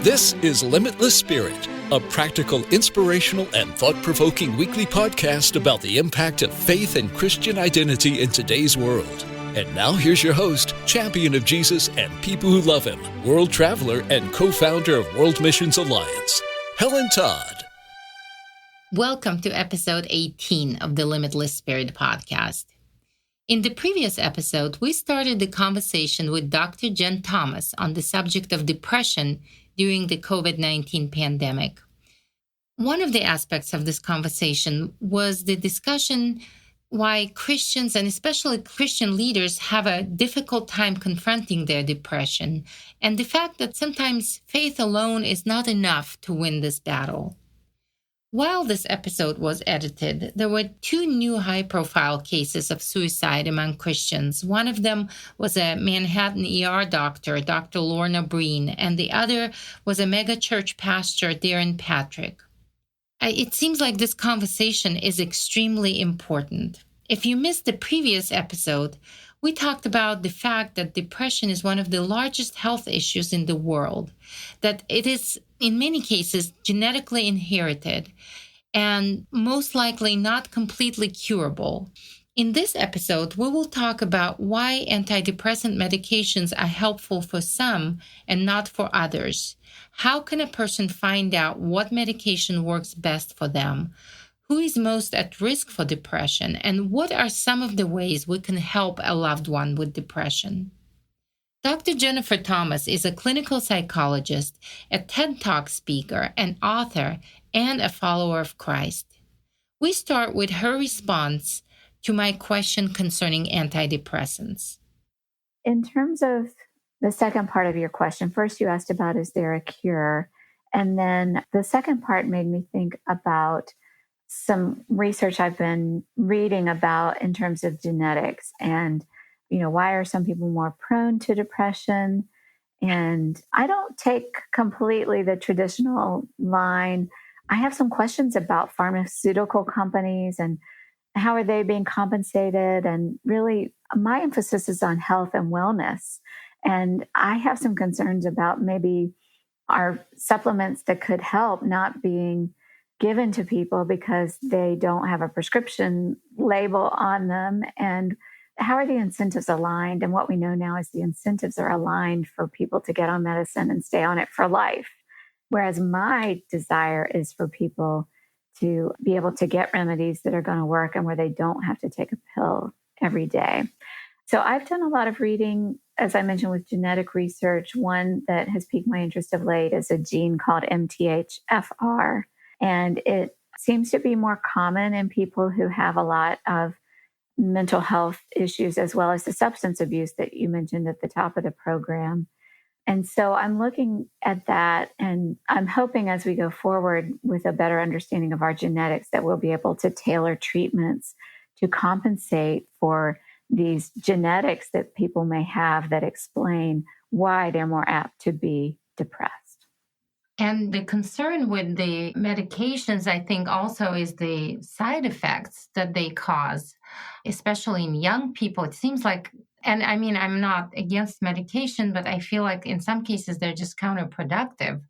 This is Limitless Spirit, a practical, inspirational, and thought-provoking weekly podcast about the impact of faith and Christian identity in today's world. And now here's your host, champion of Jesus and people who love him, world traveler and co-founder of World Missions Alliance, Helen Todd. Welcome to episode 18 of the Limitless Spirit podcast. In the previous episode, we started the conversation with Dr. Jen Thomas on the subject of depression during the COVID-19 pandemic. One of the aspects of this conversation was the discussion why Christians and especially Christian leaders have a difficult time confronting their depression, and the fact that sometimes faith alone is not enough to win this battle. While this episode was edited, there were two new high-profile cases of suicide among Christians. One of them was a Manhattan ER doctor, Dr. Lorna Breen, and the other was a megachurch pastor, Darren Patrick. It seems like this conversation is extremely important. If you missed the previous episode, we talked about the fact that depression is one of the largest health issues in the world, that it is, in many cases, genetically inherited, and most likely not completely curable. In this episode, we will talk about why antidepressant medications are helpful for some and not for others. How can a person find out what medication works best for them? Who is most at risk for depression? And what are some of the ways we can help a loved one with depression? Dr. Jennifer Thomas is a clinical psychologist, a TED Talk speaker, an author, and a follower of Christ. We start with her response to my question concerning antidepressants. In terms of the second part of your question, first you asked about, is there a cure? And then the second part made me think about some research I've been reading about in terms of genetics and, why are some people more prone to depression? And I don't take completely the traditional line. I have some questions about pharmaceutical companies and how are they being compensated? And really, my emphasis is on health and wellness. And I have some concerns about maybe our supplements that could help not being given to people because they don't have a prescription label on them. And how are the incentives aligned? And what we know now is the incentives are aligned for people to get on medicine and stay on it for life. Whereas my desire is for people to be able to get remedies that are going to work and where they don't have to take a pill every day. So I've done a lot of reading, as I mentioned, with genetic research. One that has piqued my interest of late is a gene called MTHFR. And it seems to be more common in people who have a lot of mental health issues, as well as the substance abuse that you mentioned at the top of the program. And so I'm looking at that, and I'm hoping as we go forward with a better understanding of our genetics that we'll be able to tailor treatments to compensate for these genetics that people may have that explain why they're more apt to be depressed. And the concern with the medications, I think, also is the side effects that they cause, especially in young people. It seems like, and I mean, I'm not against medication, but I feel like in some cases they're just counterproductive.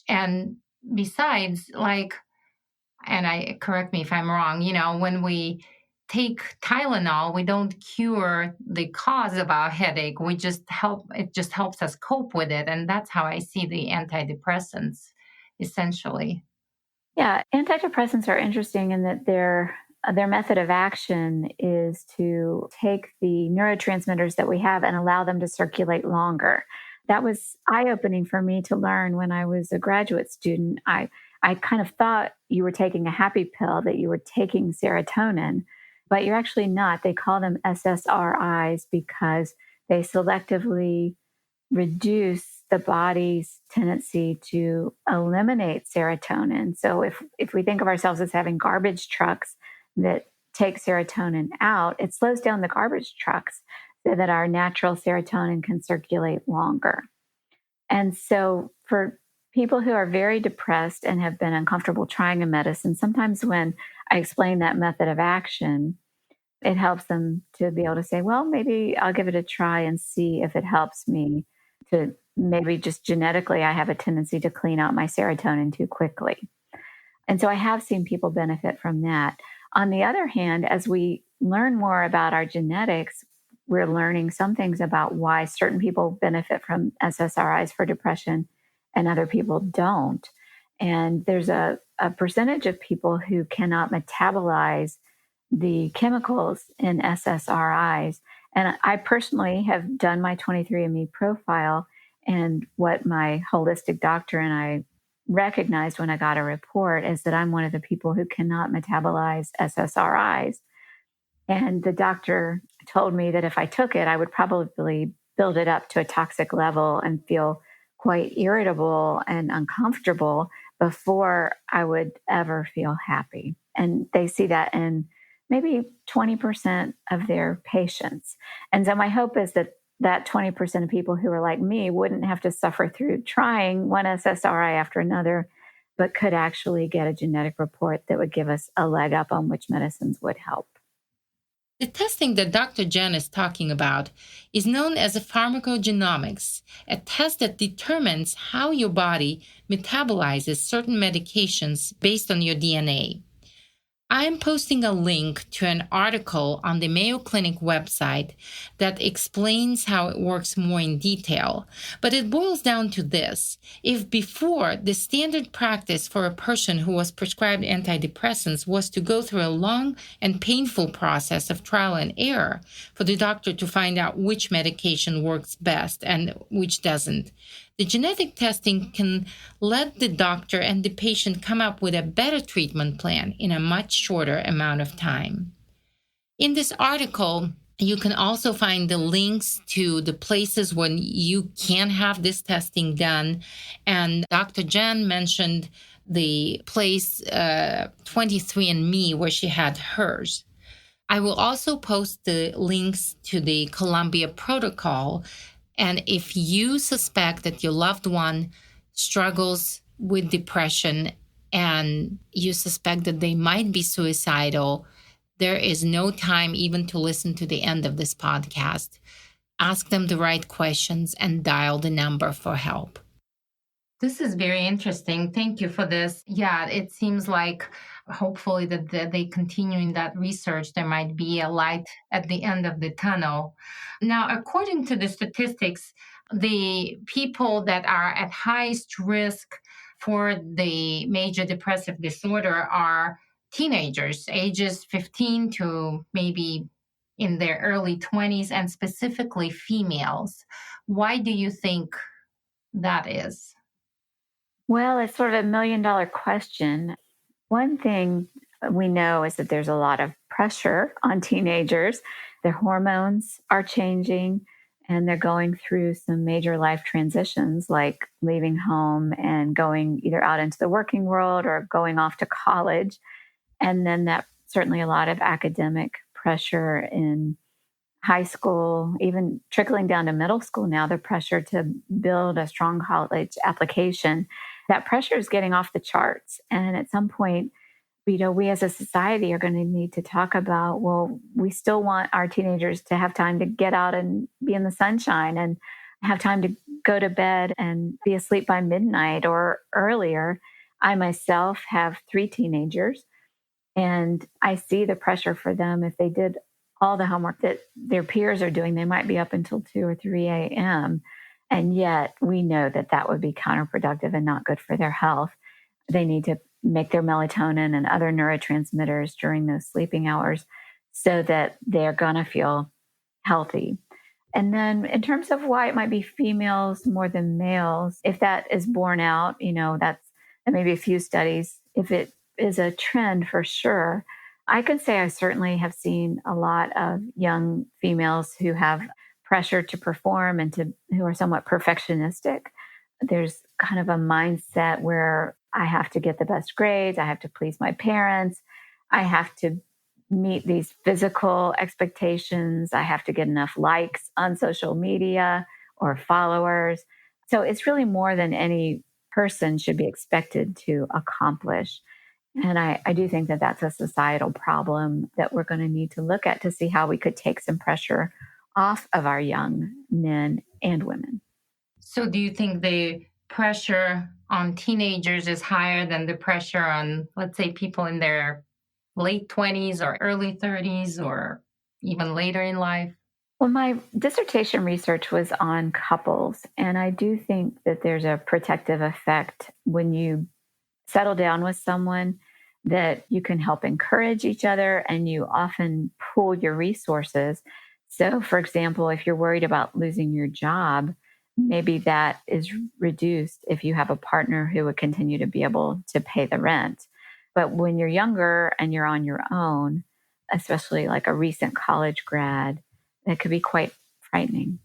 And besides, correct me if I'm wrong, when we take Tylenol, we don't cure the cause of our headache. It just helps us cope with it. And that's how I see the antidepressants, essentially. Yeah, antidepressants are interesting in that their method of action is to take the neurotransmitters that we have and allow them to circulate longer. That was eye-opening for me to learn when I was a graduate student. I kind of thought you were taking a happy pill, that you were taking serotonin, but you're actually not. They call them SSRIs because they selectively reduce the body's tendency to eliminate serotonin. So if we think of ourselves as having garbage trucks that take serotonin out, it slows down the garbage trucks so that our natural serotonin can circulate longer. And so for people who are very depressed and have been uncomfortable trying a medicine, sometimes when I explain that method of action, it helps them to be able to say, well, maybe I'll give it a try and see if it helps me to maybe just genetically, I have a tendency to clean out my serotonin too quickly. And so I have seen people benefit from that. On the other hand, as we learn more about our genetics, we're learning some things about why certain people benefit from SSRIs for depression and other people don't. And there's a percentage of people who cannot metabolize the chemicals in SSRIs. And I personally have done my 23andMe profile, and what my holistic doctor and I recognized when I got a report is that I'm one of the people who cannot metabolize SSRIs. And the doctor told me that if I took it, I would probably build it up to a toxic level and feel quite irritable and uncomfortable before I would ever feel happy. And they see that in maybe 20% of their patients. And so my hope is that that 20% of people who are like me wouldn't have to suffer through trying one SSRI after another, but could actually get a genetic report that would give us a leg up on which medicines would help. The testing that Dr. Jen is talking about is known as a pharmacogenomics, a test that determines how your body metabolizes certain medications based on your DNA. I'm posting a link to an article on the Mayo Clinic website that explains how it works more in detail, but it boils down to this. If before, the standard practice for a person who was prescribed antidepressants was to go through a long and painful process of trial and error for the doctor to find out which medication works best and which doesn't, the genetic testing can let the doctor and the patient come up with a better treatment plan in a much shorter amount of time. In this article, you can also find the links to the places when you can have this testing done. And Dr. Jen mentioned the place 23andMe where she had hers. I will also post the links to the Columbia Protocol. And if you suspect that your loved one struggles with depression and you suspect that they might be suicidal, there is no time even to listen to the end of this podcast. Ask them the right questions and dial the number for help. This is very interesting. Thank you for this. Yeah, it seems like hopefully that they continue in that research. There might be a light at the end of the tunnel. Now, according to the statistics, the people that are at highest risk for the major depressive disorder are teenagers, ages 15 to maybe in their early 20s, and specifically females. Why do you think that is? Well, it's sort of a $1,000,000 question. One thing we know is that there's a lot of pressure on teenagers. Their hormones are changing and they're going through some major life transitions like leaving home and going either out into the working world or going off to college. And then that certainly a lot of academic pressure in high school, even trickling down to middle school now, the pressure to build a strong college application. That pressure is getting off the charts. And at some point, we as a society are going to need to talk about, well, we still want our teenagers to have time to get out and be in the sunshine and have time to go to bed and be asleep by midnight or earlier. I myself have 3 teenagers, and I see the pressure for them. If they did all the homework that their peers are doing, they might be up until 2 or 3 a.m. And yet we know that that would be counterproductive and not good for their health. They need to make their melatonin and other neurotransmitters during those sleeping hours so that they're going to feel healthy. And then in terms of why it might be females more than males, if that is borne out, that's maybe a few studies. If it is a trend for sure, I can say I certainly have seen a lot of young females who have pressure to perform and who are somewhat perfectionistic. There's kind of a mindset where I have to get the best grades, I have to please my parents, I have to meet these physical expectations, I have to get enough likes on social media or followers. So it's really more than any person should be expected to accomplish. And I do think that that's a societal problem that we're going to need to look at to see how we could take some pressure off of our young men and women. So do you think the pressure on teenagers is higher than the pressure on, let's say, people in their late 20s or early 30s or even later in life? Well, my dissertation research was on couples, and I do think that there's a protective effect when you settle down with someone that you can help encourage each other and you often pool your resources. So, for example, if you're worried about losing your job, maybe that is reduced if you have a partner who would continue to be able to pay the rent. But when you're younger and you're on your own, especially like a recent college grad, that could be quite frightening.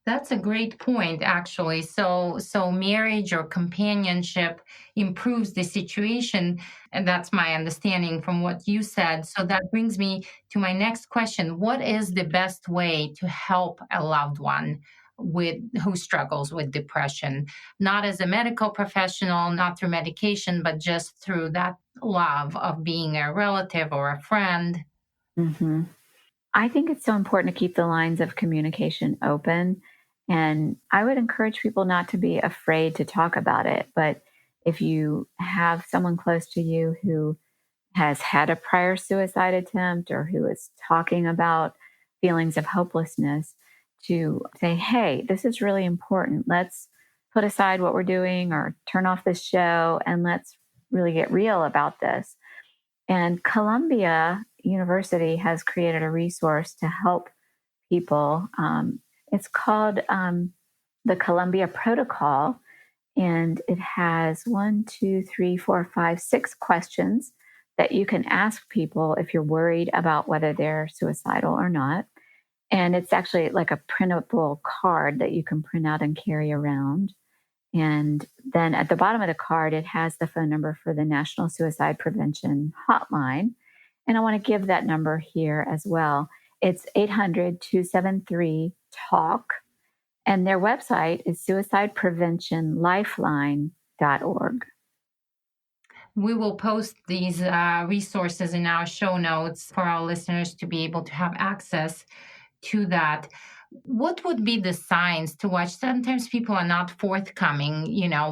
That's a great point, actually. So marriage or companionship improves the situation, and that's my understanding from what you said. So that brings me to my next question. What is the best way to help a loved one with who struggles with depression? Not as a medical professional, not through medication, but just through that love of being a relative or a friend. hmm I think it's so important to keep the lines of communication open. And I would encourage people not to be afraid to talk about it. But if you have someone close to you who has had a prior suicide attempt or who is talking about feelings of hopelessness, to say, hey, this is really important. Let's put aside what we're doing or turn off this show and let's really get real about this. And Columbia University has created a resource to help people. It's called the Columbia Protocol, and it has 6 questions that you can ask people if you're worried about whether they're suicidal or not. And it's actually like a printable card that you can print out and carry around. And then at the bottom of the card, it has the phone number for the National Suicide Prevention Hotline. And I want to give that number here as well. It's 800-273-TALK. And their website is suicidepreventionlifeline.org. We will post these resources in our show notes for our listeners to be able to have access to that. What would be the signs to watch? Sometimes people are not forthcoming,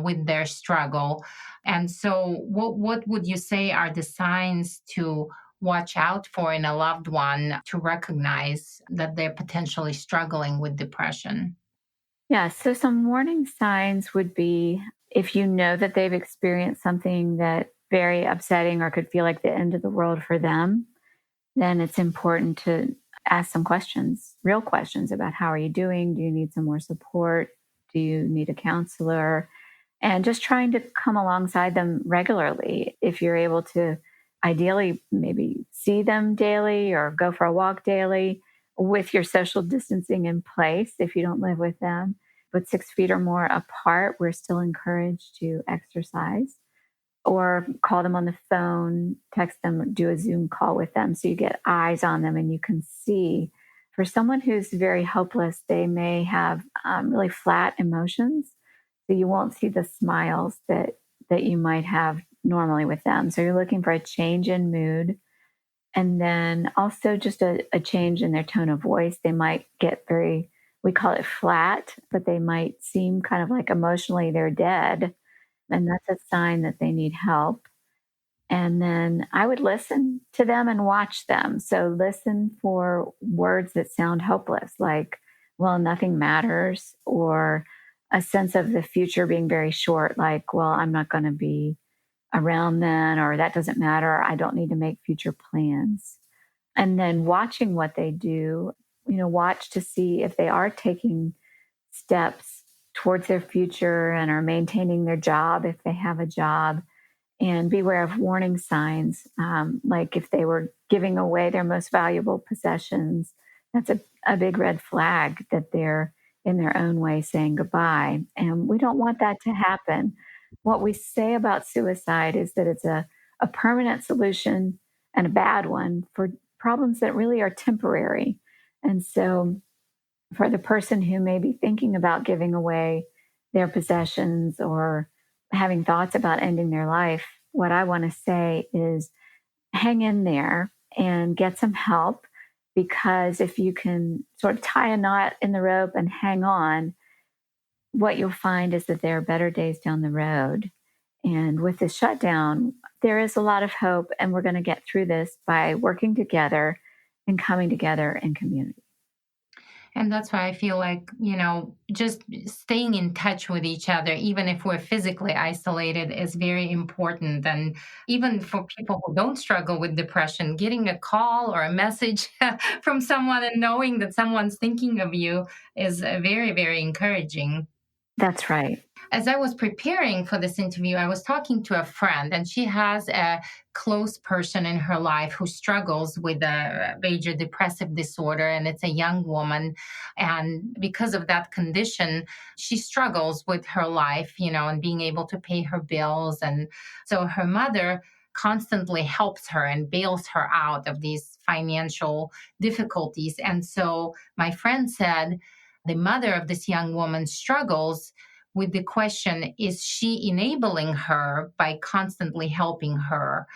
with their struggle. And so what would you say are the signs to watch out for in a loved one to recognize that they're potentially struggling with depression? Yeah, so some warning signs would be if you know that they've experienced something that very upsetting or could feel like the end of the world for them, then it's important to ask some questions, real questions about how are you doing? Do you need some more support? Do you need a counselor? And just trying to come alongside them regularly. If you're able to ideally maybe see them daily or go for a walk daily with your social distancing in place if you don't live with them, but 6 feet or more apart, we're still encouraged to exercise or call them on the phone, text them, do a Zoom call with them so you get eyes on them and you can see. For someone who's very hopeless, they may have really flat emotions. So you won't see the smiles that you might have normally with them. So you're looking for a change in mood and then also just a change in their tone of voice. They might get very, we call it flat, but they might seem kind of like emotionally they're dead. And that's a sign that they need help. And then I would listen to them and watch them. So listen for words that sound hopeless, like, well, nothing matters, or a sense of the future being very short, like, well, I'm not going to be around then, or that doesn't matter. I don't need to make future plans. And then watching what they do, watch to see if they are taking steps towards their future and are maintaining their job if they have a job, and beware of warning signs, like if they were giving away their most valuable possessions. That's a big red flag that they're in their own way saying goodbye. And we don't want that to happen. What we say about suicide is that it's a permanent solution and a bad one for problems that really are temporary. And so for the person who may be thinking about giving away their possessions or having thoughts about ending their life, what I want to say is hang in there and get some help, because if you can sort of tie a knot in the rope and hang on, what you'll find is that there are better days down the road. And with the shutdown, there is a lot of hope, and we're going to get through this by working together and coming together in community. And that's why I feel like, just staying in touch with each other, even if we're physically isolated, is very important. And even for people who don't struggle with depression, getting a call or a message from someone and knowing that someone's thinking of you is very, very encouraging. That's right. As I was preparing for this interview, I was talking to a friend, and she has a close person in her life who struggles with a major depressive disorder, and it's a young woman. And because of that condition, she struggles with her life, and being able to pay her bills. And so her mother constantly helps her and bails her out of these financial difficulties. And so my friend said, the mother of this young woman struggles with the question, is she enabling her by constantly helping her?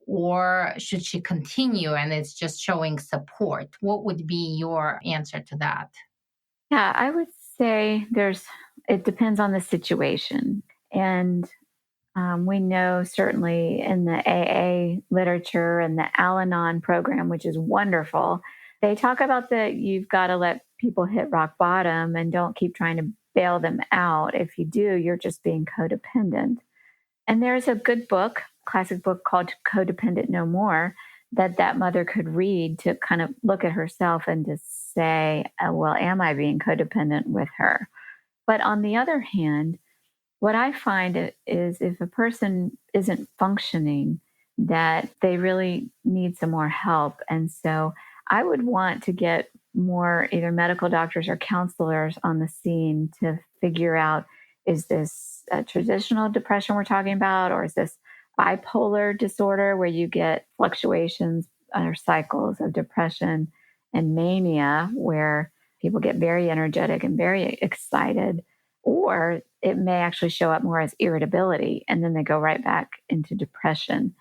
Or should she continue and it's just showing support? What would be your answer to that? Yeah, I would say it depends on the situation. And we know certainly in the AA literature and the Al Anon program, which is wonderful, they talk about that you've got to let people hit rock bottom and don't keep trying to bail them out. If you do, you're just being codependent. And there's a good book, classic book called Codependent No More, that mother could read to kind of look at herself and to say, well, am I being codependent with her? But on the other hand, what I find is if a person isn't functioning, that they really need some more help. And so I would want to get more either medical doctors or counselors on the scene to figure out, is this a traditional depression we're talking about, or is this bipolar disorder where you get fluctuations or cycles of depression and mania where people get very energetic and very excited, or it may actually show up more as irritability and then they go right back into depression.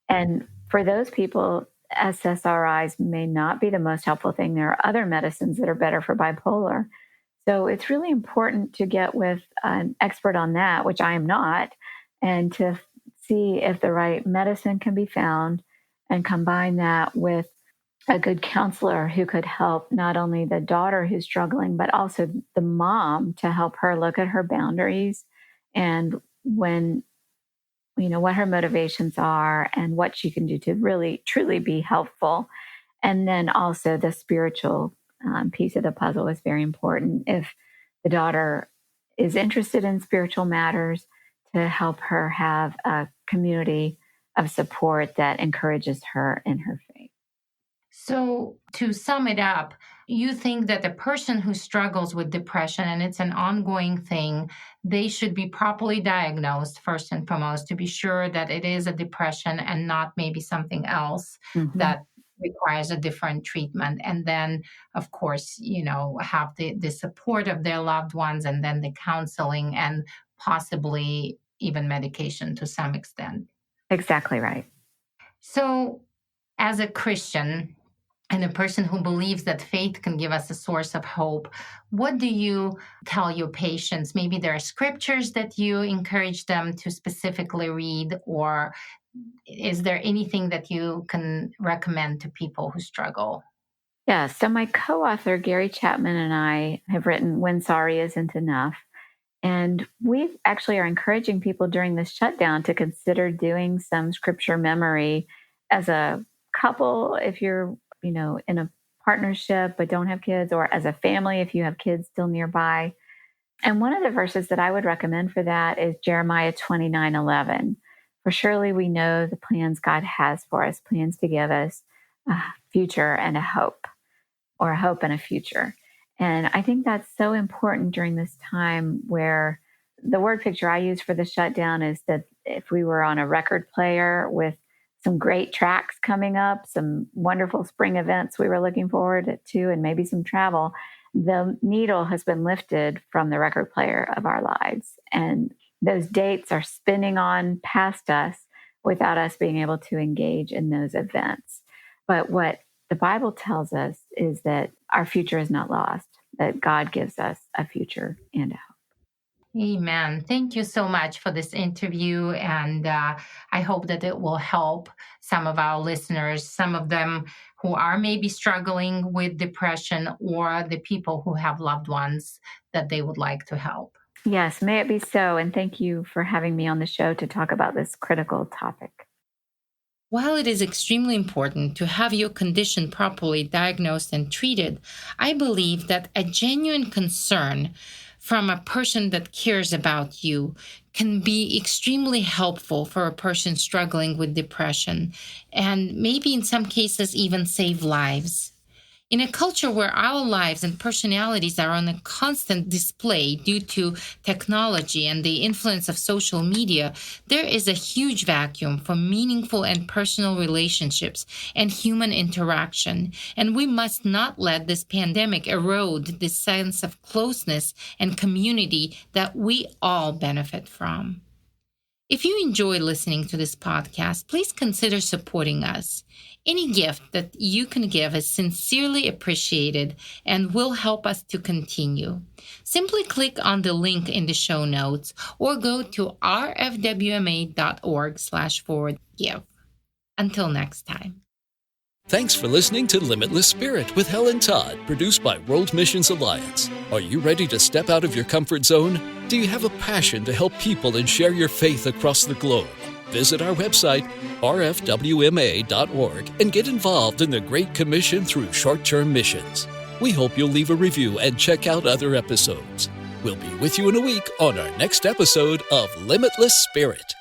And for those people, SSRIs may not be the most helpful thing. There are other medicines that are better for bipolar. So it's really important to get with an expert on that, which I am not, and to see if the right medicine can be found and combine that with a good counselor who could help not only the daughter who's struggling, but also the mom to help her look at her boundaries and what her motivations are and what she can do to really, truly be helpful. And then also the spiritual piece of the puzzle is very important. If the daughter is interested in spiritual matters, to help her have a community of support that encourages her in her faith. So, to sum it up, you think that the person who struggles with depression, and it's an ongoing thing, they should be properly diagnosed first and foremost to be sure that it is a depression and not maybe something else that requires a different treatment. And then, of course, have the support of their loved ones, and then the counseling and possibly even medication to some extent. Exactly right. So, as a Christian, and a person who believes that faith can give us a source of hope, what do you tell your patients? Maybe there are scriptures that you encourage them to specifically read, or is there anything that you can recommend to people who struggle? Yeah. So my co-author, Gary Chapman, and I have written When Sorry Isn't Enough. And we actually are encouraging people during this shutdown to consider doing some scripture memory as a couple, if you're in a partnership but don't have kids, or as a family if you have kids still nearby. And one of the verses that I would recommend for that is Jeremiah 29:11. For surely we know the plans God has for us, plans to give us a future and a hope, or a hope and a future. And I think that's so important during this time, where the word picture I use for the shutdown is that if we were on a record player with some great tracks coming up, some wonderful spring events we were looking forward to, and maybe some travel, the needle has been lifted from the record player of our lives. And those dates are spinning on past us without us being able to engage in those events. But what the Bible tells us is that our future is not lost, that God gives us a future and a hope. Amen. Thank you so much for this interview. And I hope that it will help some of our listeners, some of them who are maybe struggling with depression, or the people who have loved ones that they would like to help. Yes, may it be so. And thank you for having me on the show to talk about this critical topic. While it is extremely important to have your condition properly diagnosed and treated, I believe that a genuine concern from a person that cares about you can be extremely helpful for a person struggling with depression, and maybe in some cases even save lives. In a culture where our lives and personalities are on a constant display due to technology and the influence of social media, there is a huge vacuum for meaningful and personal relationships and human interaction, and we must not let this pandemic erode this sense of closeness and community that we all benefit from. If you enjoy listening to this podcast, please consider supporting us. Any gift that you can give is sincerely appreciated and will help us to continue. Simply click on the link in the show notes or go to rfwma.org/forward-give. Until next time. Thanks for listening to Limitless Spirit with Helen Todd, produced by World Missions Alliance. Are you ready to step out of your comfort zone? Do you have a passion to help people and share your faith across the globe? Visit our website, rfwma.org, and get involved in the Great Commission through short-term missions. We hope you'll leave a review and check out other episodes. We'll be with you in a week on our next episode of Limitless Spirit.